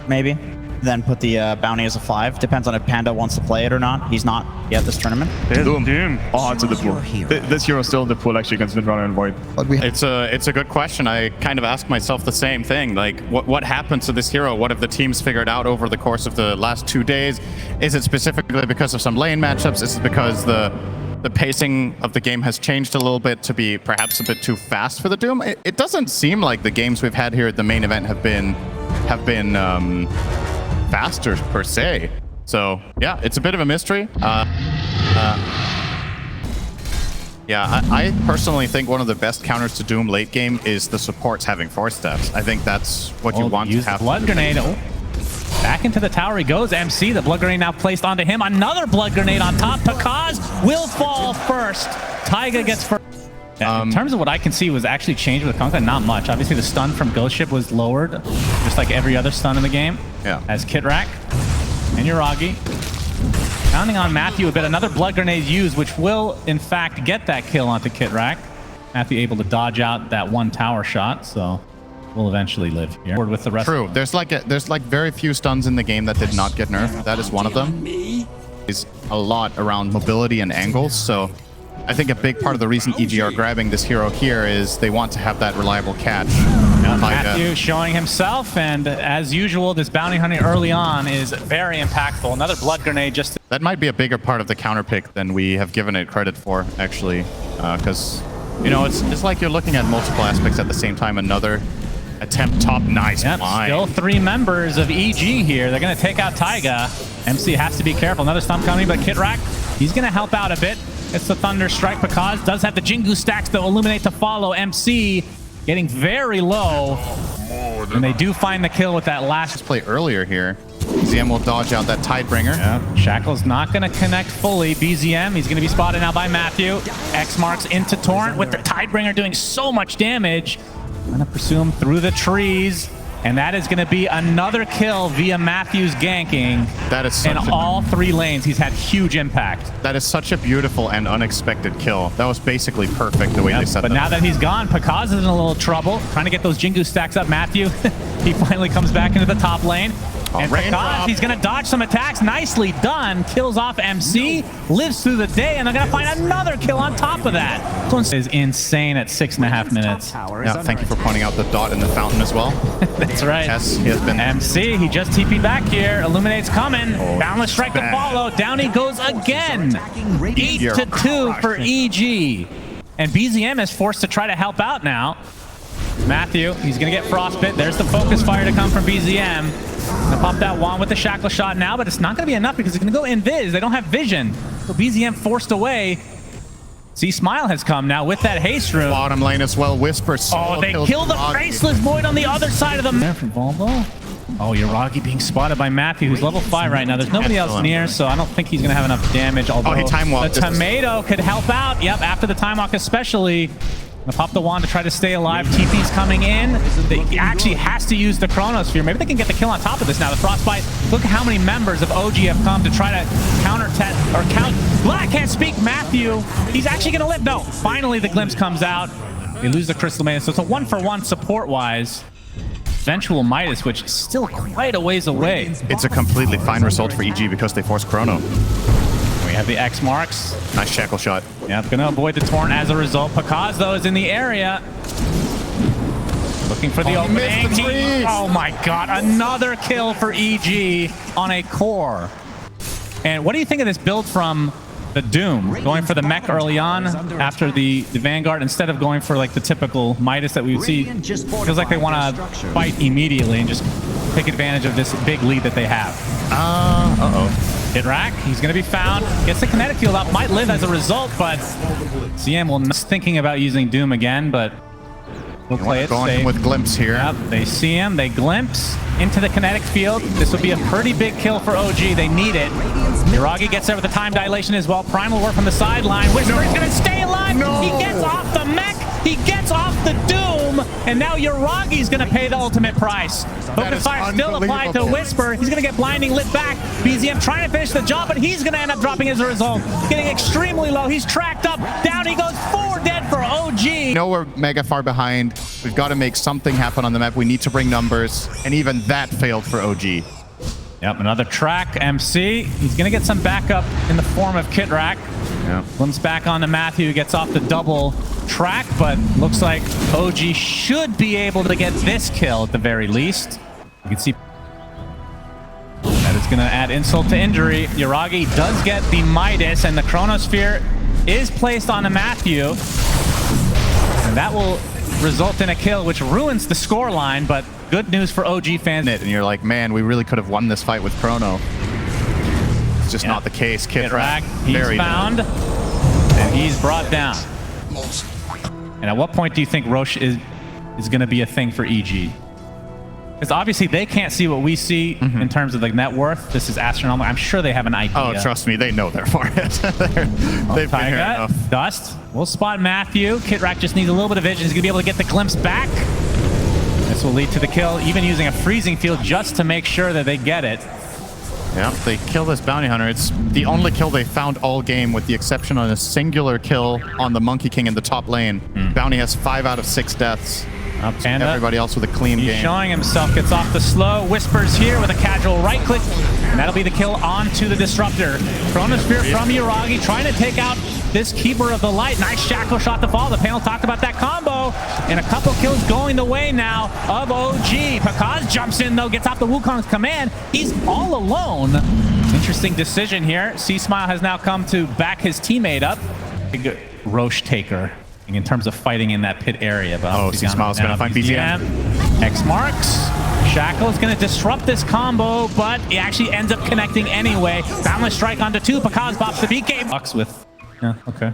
maybe. Then put the bounty as a 5. Depends on if Panda wants to play it or not. He's not yet this tournament. Doom. Oh, it's in the pool. This hero is still in the pool actually against Midrunner and Void. It's a good question. I kind of ask myself the same thing. Like, what happened to this hero? What have the teams figured out over the course of the last 2 days? Is it specifically because of some lane matchups? Is it because the pacing of the game has changed a little bit to be perhaps a bit too fast for the Doom? It doesn't seem like the games we've had here at the main event have been faster per se. So yeah, it's a bit of a mystery. Yeah, I personally think one of the best counters to Doom late game is the supports having 4 steps. I think that's what you want to have. Blood grenade. Back into the tower he goes. MC, the blood grenade now placed onto him. Another blood grenade on top. Pakaz will fall first. Taiga gets first. In terms of what I can see was actually changed with Kunkka, not much. Obviously, the stun from Ghost Ship was lowered, just like every other stun in the game. Yeah. As Kitrak and Yuragi pounding on Matthew a bit. Another blood grenade used, which will, in fact, get that kill onto Kitrak. Matthew able to dodge out that one tower shot, so we'll eventually live here. With the rest. True. There's like very few stuns in the game that did not get nerfed. That is one of them. Is a lot around mobility and angles, so I think a big part of the reason EG are grabbing this hero here is they want to have that reliable catch. Matthew showing himself, and as usual, this bounty hunting early on is very impactful. Another blood grenade just... That might be a bigger part of the counter pick than we have given it credit for, actually. Because, you know, it's like you're looking at multiple aspects at the same time. Another attempt top, nice line. Still 3 members of EG here. They're going to take out Taiga. MC has to be careful. Another stomp coming, but Kitrak, he's going to help out a bit. It's the Thunder Strike. Pakaz does have the Jingu stacks to illuminate to follow. MC getting very low. And they do find the kill with that last play earlier here. BZM will dodge out that Tidebringer. Yeah. Shackle's not going to connect fully. BZM, he's going to be spotted now by Matthew. X marks into Torrent with the Tidebringer doing so much damage. I'm going to pursue him through the trees. And that is going to be another kill via Matthew's ganking. That is in all 3 lanes. He's had huge impact. That is such a beautiful and unexpected kill. That was basically perfect the way they set that. But now that he's gone, Pakaz is in a little trouble. Trying to get those Jingu stacks up. Matthew, he finally comes back into the top lane. And Pakaz, he's going to dodge some attacks. Nicely done. Kills off MC, lives through the day, and they're going to find another kill on top of that. This is insane at 6.5 minutes. Yeah, thank you for pointing out the dot in the fountain as well. That's right. Yes, he has been. MC, he just TP'd back here. Illuminate's coming. Boundless strike to follow. Down he goes again. 8-2 for EG. And BZM is forced to try to help out now. Matthew, he's going to get frostbit. There's the focus fire to come from BZM. Gonna pop that wand with the shackle shot now, but it's not going to be enough because it's going to go invis. They don't have vision. So BZM forced away. See, Smile has come now with that haste rune. Bottom lane as well. Whisper. Oh, they kill the Faceless Void on the other side of the map. From Volvo. Oh, Yuragi being spotted by Matthew, who's level 5 right now. There's nobody else near, so I don't think he's going to have enough damage. Although he time walked. The tomato could help out. Yep, after the time walk especially. Gonna pop the wand to try to stay alive. TP's coming in. They actually has to use the Chronosphere. Maybe they can get the kill on top of this now. The Frostbite. Look at how many members of OG have come to try to I can't speak. Matthew. He's actually gonna live. No. Finally, the glimpse comes out. They lose the Crystal Maiden, so it's a 1-for-1 support-wise. Eventual Midas, which is still quite a ways away. It's a completely fine result for EG because they forced Chrono. We have the X marks. Nice shackle shot. Yep, gonna avoid the Torrent as a result. Pakaz, though, is in the area. Looking for the opening. Oh my god, another kill for EG on a core. And what do you think of this build from the Doom? Going for the mech early on after the Vanguard instead of going for like the typical Midas that we would see. Feels like they want to fight immediately and just take advantage of this big lead that they have. Kitrak, he's going to be found. Gets the kinetic field up. Might live as a result, but CM will thinking about using Doom again, but we'll play it safe. With Glimpse here. Yep, they see him. They glimpse into the kinetic field. This would be a pretty big kill for OG. They need it. Yuragi gets there with the time dilation as well. Primal work from the sideline. Whisper is going to stay alive. He gets off the mech. He gets off the Doom. And now Yuragi's going to pay the ultimate price. Focus Fire still applied to Whisper. He's going to get blinding lit back. BZM trying to finish the job, but he's going to end up dropping as a result. Getting extremely low. He's tracked up. Down he goes. 4 dead for OG. We know we're mega far behind. We've got to make something happen on the map. We need to bring numbers. And even that failed for OG. Yep, another track. MC. He's going to get some backup in the form of Kitrak. Yeah. Glimpse back onto Matthew. Gets off the double track, but looks like OG should be able to get this kill at the very least. You can see that is going to add insult to injury. Yuragi does get the Midas, and the Chronosphere is placed on Matthew. And that will result in a kill, which ruins the scoreline, but good news for OG fans. And you're like, man, we really could have won this fight with Chrono. It's just not the case. Kitrak, he's found, and he's brought down. And at what point do you think Roche is going to be a thing for EG? Because obviously they can't see what we see in terms of the net worth. This is astronomical. I'm sure they have an idea. Oh, trust me, they know they're for it. They've been here enough. Dust. We'll spot Matthew. Kitrak just needs a little bit of vision. He's going to be able to get the glimpse back. This will lead to the kill, even using a freezing field just to make sure that they get it. Yeah, they kill this bounty hunter. It's the only kill they found all game, with the exception on a singular kill on the Monkey King in the top lane. Bounty has 5 out of 6 deaths. Panda. Everybody else with a clean game. He's showing himself, gets off the slow. Whispers here with a casual right click. And that'll be the kill onto the Disruptor. Chronosphere from Yuragi trying to take out this Keeper of the Light. Nice shackle shot to fall. The panel talked about that combo. And a couple kills going the way now of OG. Pakaz jumps in though, gets off the Wukong's command. He's all alone. Interesting decision here. C-Smile has now come to back his teammate up. Big Roche taker in terms of fighting in that pit area. But C-Smile's going to find BZM. X marks. Shackle is going to disrupt this combo, but he actually ends up connecting anyway. Boundless strike onto 2. Pakaz pops the BK. Bucks with... Yeah, okay.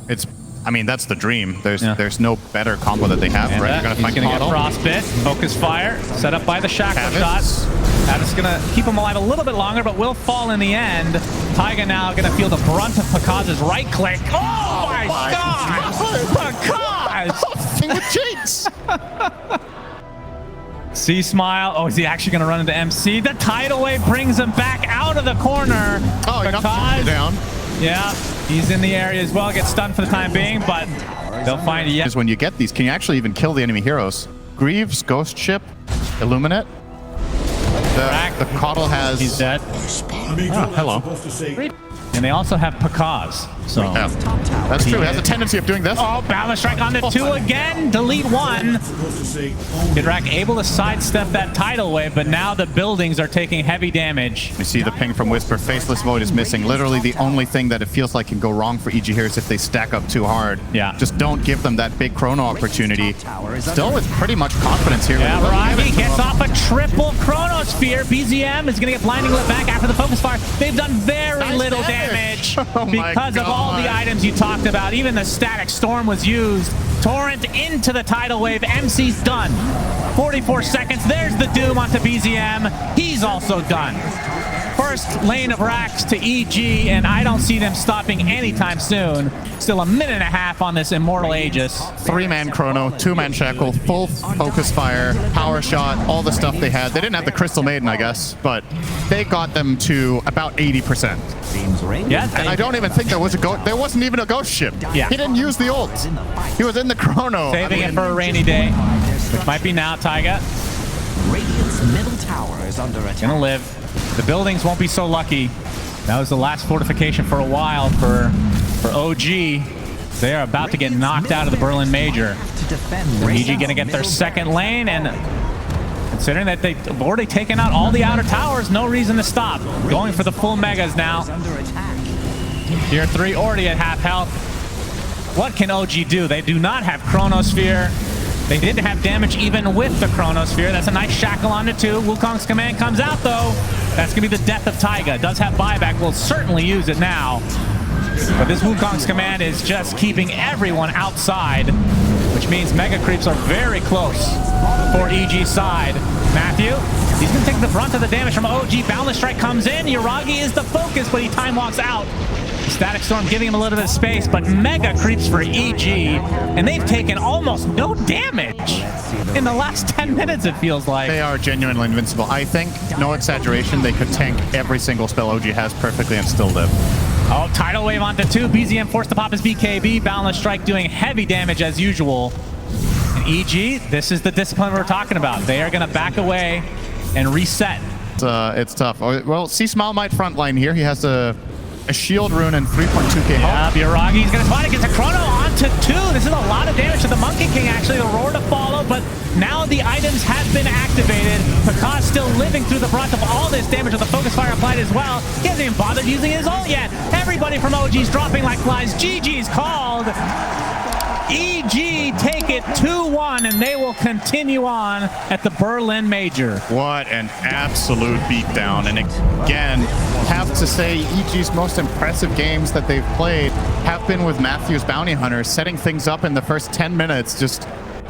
It's... I mean, that's the dream. There's no better combo that they have, and right? You're going to find get Frostbit. Focus Fire. Set up by the Shackle shots. That is going to keep him alive a little bit longer, but will fall in the end. Taiga now going to feel the brunt of Pakaz's right click. Oh my god! Pakaz! Thing with Jinx! C-Smile. Oh, is he actually going to run into MC? The tidal wave brings him back out of the corner. Oh, he got down. Yeah, he's in the area as well. Gets stunned for the time being, but they'll find it. Is when you get these, can you actually even kill the enemy heroes? Greaves, Ghost Ship, Illuminate. The Coddle has... He's dead. Oh, hello. And they also have Pakaz. So yeah, that's true. He has a tendency of doing this. Oh, Balance Strike on the 2 again. Delete 1. Kitrak able to sidestep that tidal wave, but now the buildings are taking heavy damage. We see the ping from Whisper. Faceless Void is missing. Literally the only thing that it feels like can go wrong for EG here is if they stack up too hard. Yeah. Just don't give them that big chrono opportunity. Still with pretty much confidence here. Yeah, Ragi gets off a triple Chronosphere. BZM is going to get blinding lit back after the Focus Fire. They've done very little damage because of all the items you talked about. Even the Static Storm was used. Torrent into the tidal wave. MC's done. 44 seconds. There's the Doom onto BZM. He's also done. First lane of racks to EG, and I don't see them stopping anytime soon. Still a minute and a half on this Immortal Aegis. 3-man Chrono, 2-man Shackle, full Focus Fire, Power Shot, all the stuff they had. They didn't have the Crystal Maiden, I guess, but they got them to about 80%. Yeah, and I don't even think there wasn't even a Ghost Ship. Yeah. He didn't use the ult. He was in the Chrono. Saving it for a rainy day, which might be now, Taiga. Radiant's middle tower is under attack. Gonna live. The buildings won't be so lucky. That was the last fortification for a while for OG. They are about to get knocked out of the Berlin Major. EG gonna get their second lane, and considering that they've already taken out all the outer towers, no reason to stop. Going for the full megas now. Tier 3 already at half health. What can OG do? They do not have Chronosphere. They didn't have damage even with the Chronosphere. That's a nice shackle on the 2. Wukong's command comes out though. That's gonna be the death of Taiga. Does have buyback, will certainly use it now. But this Wukong's command is just keeping everyone outside, which means mega creeps are very close for EG's side. Matthew, he's gonna take the brunt of the damage from OG. Boundless Strike comes in. Yuragi is the focus, but he time walks out. Static Storm giving him a little bit of space, but mega creeps for EG. and they've taken almost no damage in the last 10 minutes, it feels like. They are genuinely invincible. I think, no exaggeration, they could tank every single spell OG has perfectly and still live. Oh, tidal wave onto 2. BZM forced to pop his BKB. Boundless Strike doing heavy damage as usual. And EG, this is the discipline we're talking about. They are going to back away and reset. It's tough. Well, C-Smile might frontline here. He has a shield rune and 3.2k health. Yeah, Byragi's going to spot it. Gets a chrono onto 2. This is a lot of damage to the Monkey King, actually. The roar to follow, but now the items have been activated. Picard still living through the brunt of all this damage with the focus fire applied as well. He hasn't even bothered using his ult yet. Everybody from OG's dropping like flies. GG's called. EG take it 2-1, and they will continue on at the Berlin Major. What an absolute beatdown. And again, have to say EG's most impressive games that they've played have been with Matthew's Bounty Hunter, setting things up in the first 10 minutes, just